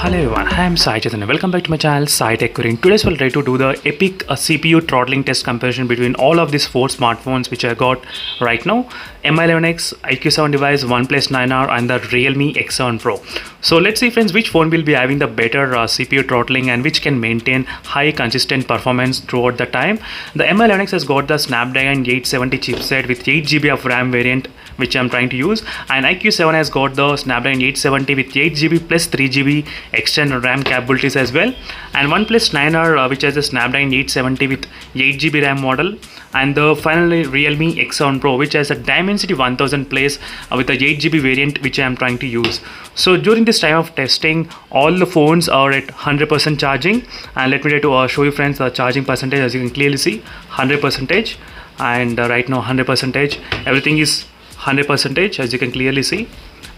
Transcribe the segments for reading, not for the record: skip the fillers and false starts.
Hello everyone, I am Sai Chaitanya. Welcome back to my channel Sai Tech Query. In today's we'll try to do the epic CPU throttling test comparison between all of these four smartphones which I got right now: Mi11X, iQ7 device, OnePlus 9R and the Realme X7 Pro. So let's see friends which phone will be having the better CPU throttling and which can maintain high consistent performance throughout the time. The Mi11X has got the Snapdragon 870 chipset with 8GB of RAM variant which I'm trying to use, and iQ7 has got the Snapdragon 870 with 8GB plus 3GB external RAM capabilities as well, and OnePlus 9R which has a Snapdragon 870 with 8GB RAM model, and the finally Realme X7 Pro which has a Dimensity 1000 Plus with a 8GB variant which I am trying to use. So during this time of testing, all the phones are at 100% charging, and let me try to show you friends the charging percentage. As you can clearly see, 100%, and right now 100%, everything is 100% as you can clearly see,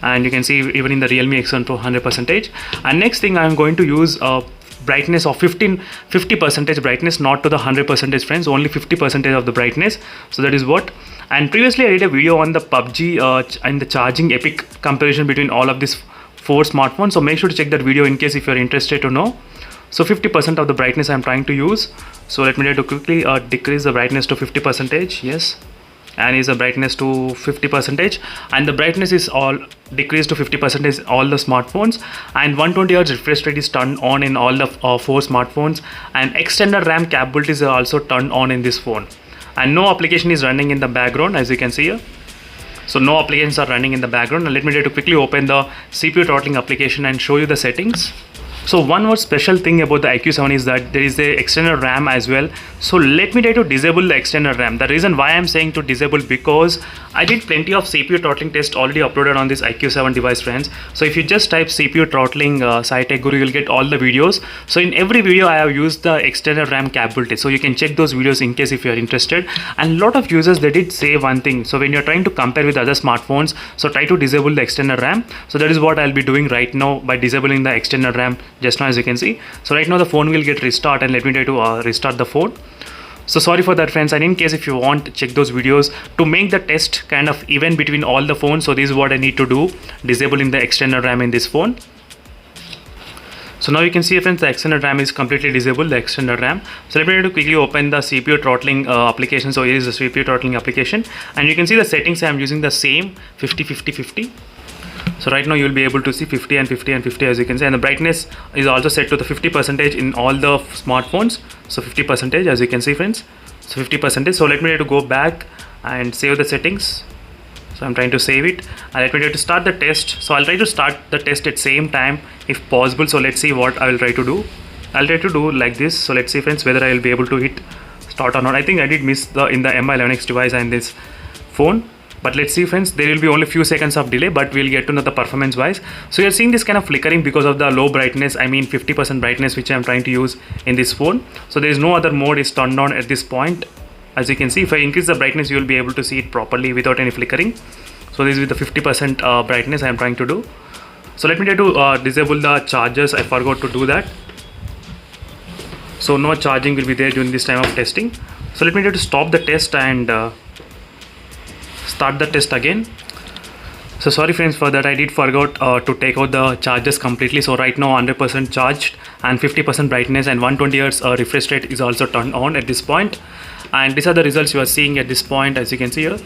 and you can see even in the Realme X7 Pro 100%. And next thing, I'm going to use brightness of 50% brightness, not to the 100% friends, only 50% of the brightness. So that is what. And previously I did a video on the PUBG and the charging epic comparison between all of these four smartphones, so make sure to check that video in case if you're interested to know. So 50% of the brightness I'm trying to use. So let me try to quickly decrease the brightness to 50%. Yes, and is a brightness to 50%, and the brightness is all decreased to 50% is all the smartphones, and 120Hz refresh rate is turned on in all the four smartphones, and extended RAM capabilities are also turned on in this phone, and no application is running in the background as you can see here. So no applications are running in the background. And let me try to quickly open the CPU throttling application and show you the settings. So one more special thing about the iQ7 is that there is a external RAM as well. So let me try to disable the external RAM. The reason why I'm saying to disable, because I did plenty of CPU throttling tests already uploaded on this iQ7 device friends. So if you just type CPU throttling Sai Tech Guru, you'll get all the videos. So in every video I have used the external RAM capability, so you can check those videos in case if you are interested. And a lot of users, they did say one thing: so when you're trying to compare with other smartphones, so try to disable the external RAM. So that is what I'll be doing right now by disabling the external RAM just now as you can see. So right now the phone will get restart, and let me try to restart the phone. So sorry for that friends, and in case if you want, check those videos to make the test kind of even between all the phones. So this is what I need to do, disabling the external RAM in this phone. So now you can see friends, the external RAM is completely disabled, the external RAM. So let me try to quickly open the CPU throttling application. So here is the CPU throttling application, and you can see the settings I am using the same 50-50-50. So right now you will be able to see 50 and 50 and 50 as you can see, and the brightness is also set to the 50% in all the smartphones. So 50% as you can see friends, so 50%. So let me try to go back and save the settings. So I'm trying to save it, and let me try to start the test. So I'll try to start the test at same time if possible. So let's see what I will try to do. I'll try to do like this. So let's see friends whether I will be able to hit start or not. I think I did miss in the Mi11X device and this phone. But let's see friends, there will be only few seconds of delay, but we'll get to know the performance wise. So you're seeing this kind of flickering because of the low brightness, I mean 50% brightness which I'm trying to use in this phone. So there is no other mode is turned on at this point. As you can see, if I increase the brightness, you will be able to see it properly without any flickering. So this is with the 50% brightness I am trying to do. So let me try to disable the chargers. I forgot to do that. So no charging will be there during this time of testing. So let me try to stop the test and start the test again. So sorry friends for that, I did forgot to take out the chargers completely. So right now 100% charged and 50% brightness and 120Hz refresh rate is also turned on at this point, and these are the results you are seeing at this point as you can see here.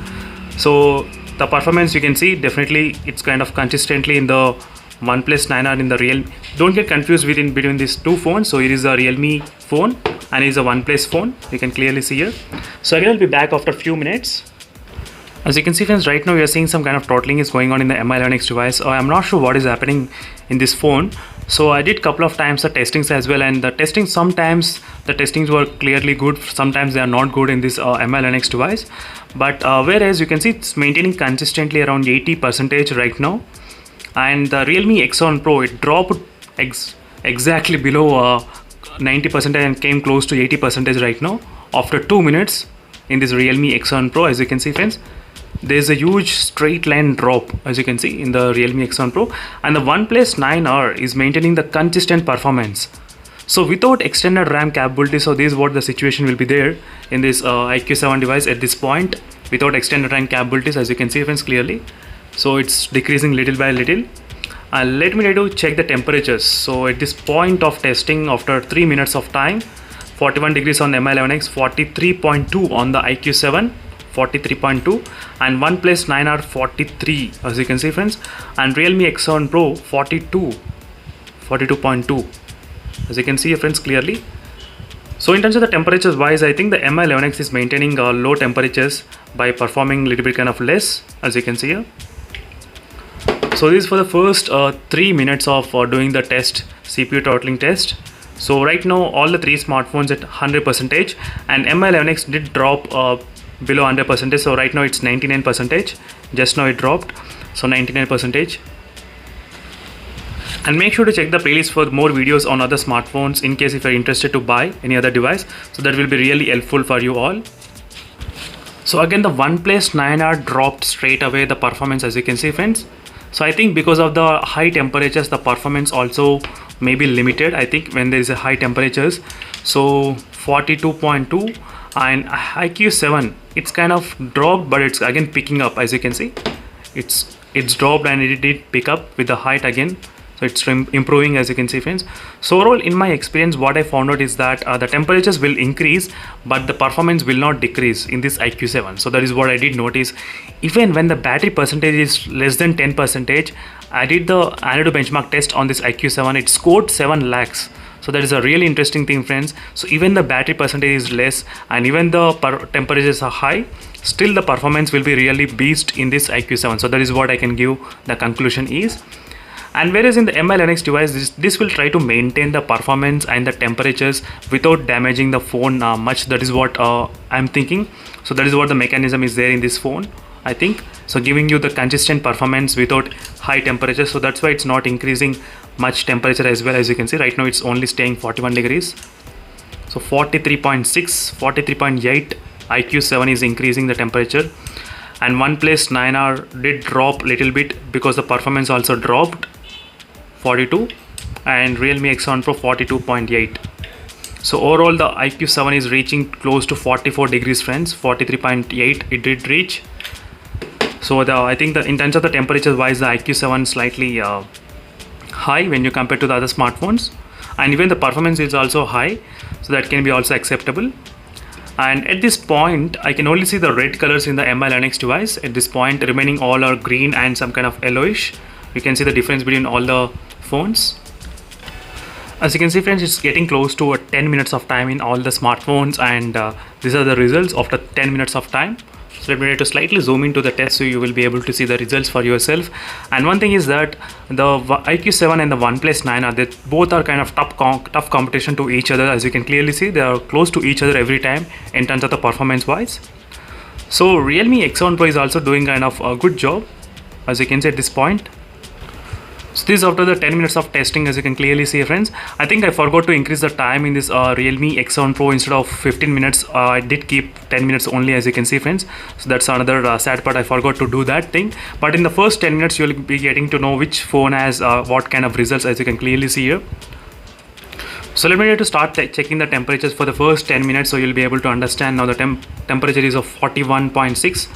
So the performance you can see, definitely it's kind of consistently in the OnePlus 9R in the Realme. Don't get confused between these two phones. So it is a Realme phone and it is a OnePlus phone, you can clearly see here. So again I'll be back after a few minutes. As you can see friends, right now we are seeing some kind of throttling is going on in the Mi11X device. I'm not sure what is happening in this phone. So I did couple of times the testings as well, and the testing, sometimes the testings were clearly good, sometimes they are not good in this Mi11X device. But whereas you can see it's maintaining consistently around 80% right now, and the Realme X7 Pro, it dropped exactly below 90% and came close to 80% right now after 2 minutes in this Realme X7 Pro. As you can see friends, there's a huge straight line drop as you can see in the Realme X7 Pro, and the OnePlus 9R is maintaining the consistent performance. So without extended RAM capability, so this is what the situation will be there in this iQ7 device at this point, without extended RAM capabilities as you can see friends clearly. So it's decreasing little by little, Let me try to check the temperatures. So at this point of testing, after 3 minutes of time, 41 degrees on the MI11X, 43.2 on the IQ7, 43.2, and OnePlus 9R 43, as you can see friends, and Realme X7 Pro 42.2, as you can see friends clearly. So in terms of the temperatures wise, I think the MI11X is maintaining low temperatures by performing a little bit kind of less, as you can see here. So this is for the first 3 minutes of doing the test, CPU throttling test. So right now all the 3 smartphones at 100%, and MI11X did drop below 100%. So right now it's 99%. Just now it dropped, so 99%. And make sure to check the playlist for more videos on other smartphones in case if you're interested to buy any other device. So that will be really helpful for you all. So again, the OnePlus 9R dropped straight away the performance, as you can see friends. So I think because of the high temperatures, the performance also may be limited, I think, when there is a high temperatures. So 42.2, and IQ7, it's kind of dropped, but it's again picking up, as you can see. It's dropped and it did pick up with the height again. So it's improving, as you can see friends. So overall, in my experience, what I found out is that the temperatures will increase, but the performance will not decrease in this IQ7. So that is what I did notice. Even when the battery percentage is less than 10%, I did the AnTuTu benchmark test on this IQ7. It scored 7 lakhs. So that is a really interesting thing friends. So even the battery percentage is less and even the temperatures are high, still the performance will be really beast in this IQ7. So that is what I can give the conclusion is. And whereas in the MI11X device, this will try to maintain the performance and the temperatures without damaging the phone much. That is what I'm thinking. So that is what the mechanism is there in this phone, I think. So giving you the consistent performance without high temperature. So that's why it's not increasing much temperature as well, as you can see. Right now it's only staying 41 degrees. So 43.6, 43.8, IQ7 is increasing the temperature. And OnePlus 9R did drop little bit because the performance also dropped, 42, and Realme X7 Pro 42.8. So overall the IQ7 is reaching close to 44 degrees friends, 43.8 it did reach. So I think in terms of the temperature wise, the IQ7 slightly high when you compare to the other smartphones, and even the performance is also high, so that can be also acceptable. And at this point I can only see the red colors in the MI11X device. At this point remaining all are green and some kind of yellowish. You can see the difference between all the phones. As you can see friends, it's getting close to 10 minutes of time in all the smartphones, and these are the results after 10 minutes of time. So let me try to slightly zoom into the test so you will be able to see the results for yourself. And one thing is that the IQ7 and the OnePlus 9R, they both are kind of tough competition to each other. As you can clearly see, they are close to each other every time in terms of the performance wise. So Realme X7 Pro is also doing kind of a good job, as you can see at this point. So this is after the 10 minutes of testing, as you can clearly see friends. I think I forgot to increase the time in this Realme X7 Pro. Instead of 15 minutes, I did keep 10 minutes only, as you can see friends. So that's another sad part, I forgot to do that thing. But in the first 10 minutes, you'll be getting to know which phone has what kind of results, as you can clearly see here. So let me try to start checking the temperatures for the first 10 minutes so you'll be able to understand. Now the temperature is of 41.6.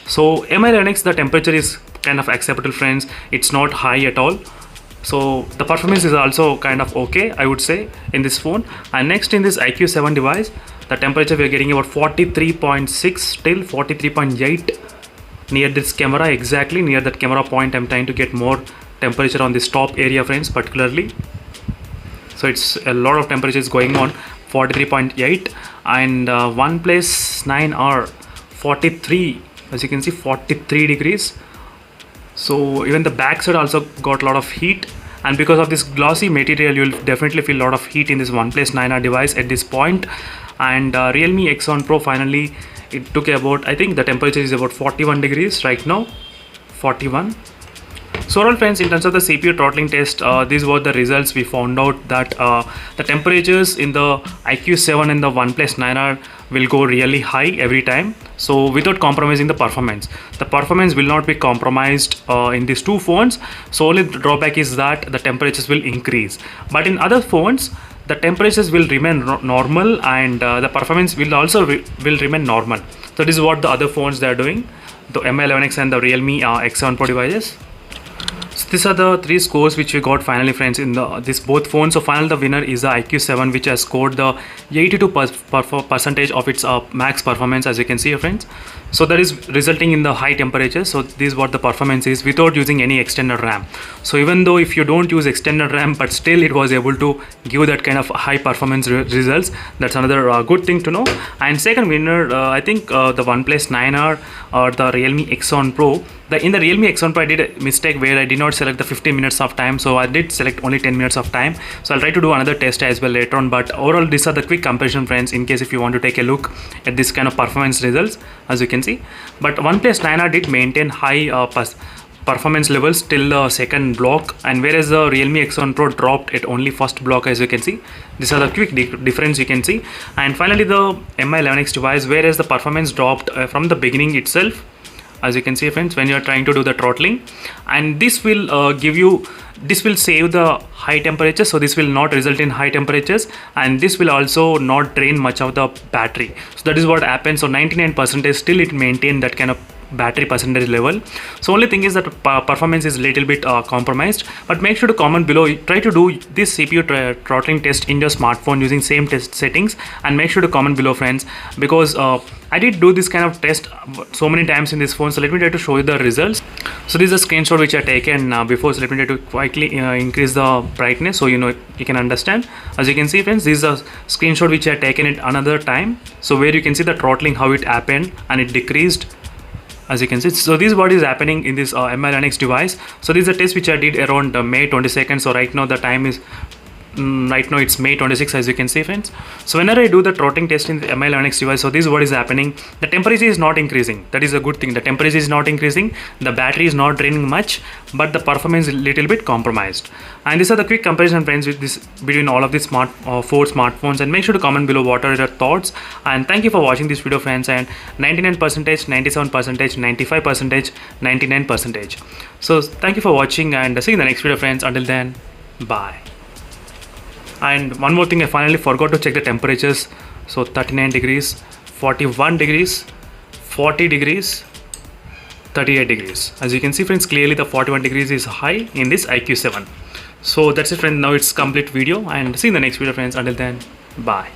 So MI11X, the temperature is kind of acceptable friends. It's not high at all. So the performance is also kind of okay, I would say, in this phone. And next in this IQ7 device, the temperature we're getting about 43.6 till 43.8 near this camera, exactly near that camera point. I'm trying to get more temperature on this top area friends, particularly. So it's a lot of temperatures going on, 43.8, and OnePlus 9R 43, as you can see, 43 degrees. So even the back side also got a lot of heat, and because of this glossy material, you'll definitely feel a lot of heat in this OnePlus 9R device at this point. And Realme X7 Pro, finally it took about, I think the temperature is about 41 degrees right now, 41. So overall friends, in terms of the CPU throttling test, these were the results. We found out that the temperatures in the IQ7 and the OnePlus 9R will go really high every time, so without compromising the performance. The performance will not be compromised in these two phones. So only the drawback is that the temperatures will increase, but in other phones the temperatures will remain normal, and the performance will also will remain normal. So this is what the other phones they are doing, the MI11X and the Realme X7 Pro devices. So these are the three scores which we got finally, friends, in this both phones. So finally the winner is the iQ7, which has scored the 82% of its max performance, as you can see, friends. So that is resulting in the high temperature. So this is what the performance is without using any extended RAM. So even though if you don't use extended RAM, but still it was able to give that kind of high performance results. That's another good thing to know. And second winner, I think the OnePlus 9R or the Realme X1 Pro. In the Realme X1 Pro, I did a mistake where I did not select the 15 minutes of time, so I did select only 10 minutes of time. So I'll try to do another test as well later on. But overall, these are the quick comparison, friends, in case if you want to take a look at this kind of performance results, as you can see. But OnePlus 9R did maintain high performance levels till the second block, and whereas the Realme X1 Pro dropped at only first block, as you can see. These are the quick difference you can see. And finally the Mi11X device, whereas the performance dropped from the beginning itself, as you can see, friends, when you are trying to do the throttling. And this will this will save the high temperature, so this will not result in high temperatures, and this will also not drain much of the battery. So that is what happens. So 99% still it maintained that kind of battery percentage level. So only thing is that performance is little bit compromised. But make sure to comment below, try to do this CPU throttling test in your smartphone using same test settings, and make sure to comment below, friends, because I did do this kind of test so many times in this phone. So let me try to show you the results. So this is a screenshot which I taken before. So let me try to quickly increase the brightness so you can understand. As you can see, friends, this is a screenshot which I taken at another time, so where you can see the throttling, how it happened, and it decreased, as you can see. So this is what is happening in this Mi11X device. So this is a test which I did around May 22nd. So right now the time is right now it's May 26th, as you can see, friends. So whenever I do the throttling test in the Mi11X device, so this is what is happening. The temperature is not increasing. That is a good thing. The temperature is not increasing, the battery is not draining much, but the performance is a little bit compromised. And these are the quick comparison, friends, with this between all of these four smartphones. And make sure to comment below what are your thoughts. And thank you for watching this video, friends. And 99%, 97%, 95%, 99%. So thank you for watching, and see you in the next video, friends. Until then, bye. And one more thing, I finally forgot to check the temperatures. So 39 degrees, 41 degrees, 40 degrees, 38 degrees. As you can see, friends, clearly the 41 degrees is high in this iQ7. So that's it, friends. Now it's complete video, and see you in the next video, friends. Until then, bye.